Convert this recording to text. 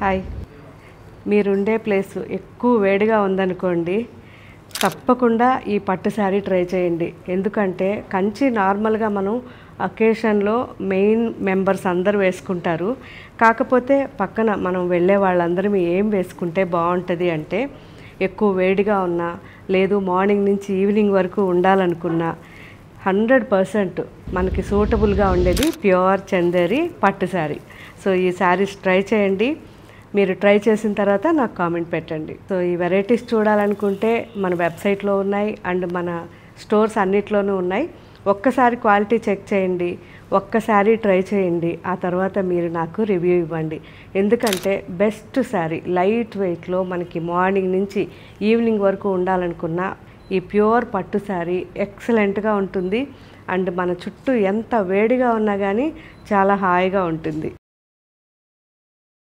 Hi, మీరుండే place ఎక్కువ వేడిగా ఉందనుకోండి, తప్పకుండా ఈ పట్టు శారీ ట్రై చేయండి. ఎందుకంటే కంచి నార్మల్గా మనం అకేషన్లో మెయిన్ మెంబర్స్ అందరూ వేసుకుంటారు. కాకపోతే పక్కన మనం వెళ్ళే వాళ్ళందరం ఏం వేసుకుంటే బాగుంటుంది అంటే, ఎక్కువ వేడిగా ఉన్నా, లేదు మార్నింగ్ నుంచి ఈవినింగ్ వరకు ఉండాలనుకున్నా 100% మనకి సూటబుల్గా ఉండేది ప్యూర్ చందేరి పట్టు శారీ. సో ఈ శారీస్ ట్రై చేయండి. మీరు ట్రై చేసిన తర్వాత నాకు కామెంట్ పెట్టండి. సో ఈ వెరైటీస్ చూడాలనుకుంటే మన వెబ్సైట్లో ఉన్నాయి అండ్ మన స్టోర్స్ అన్నిట్లోనూ ఉన్నాయి. ఒక్కసారి క్వాలిటీ చెక్ చేయండి, ఒక్కసారి ట్రై చేయండి, ఆ తర్వాత మీరు నాకు రివ్యూ ఇవ్వండి. ఎందుకంటే బెస్ట్ శారీ లైట్ వెయిట్లో మనకి మార్నింగ్ నుంచి ఈవినింగ్ వరకు ఉండాలనుకున్న ఈ ప్యూర్ పట్టు శారీ ఎక్సలెంట్గా ఉంటుంది అండ్ మన చుట్టూ ఎంత వేడిగా ఉన్నా కానీ చాలా హాయిగా ఉంటుంది.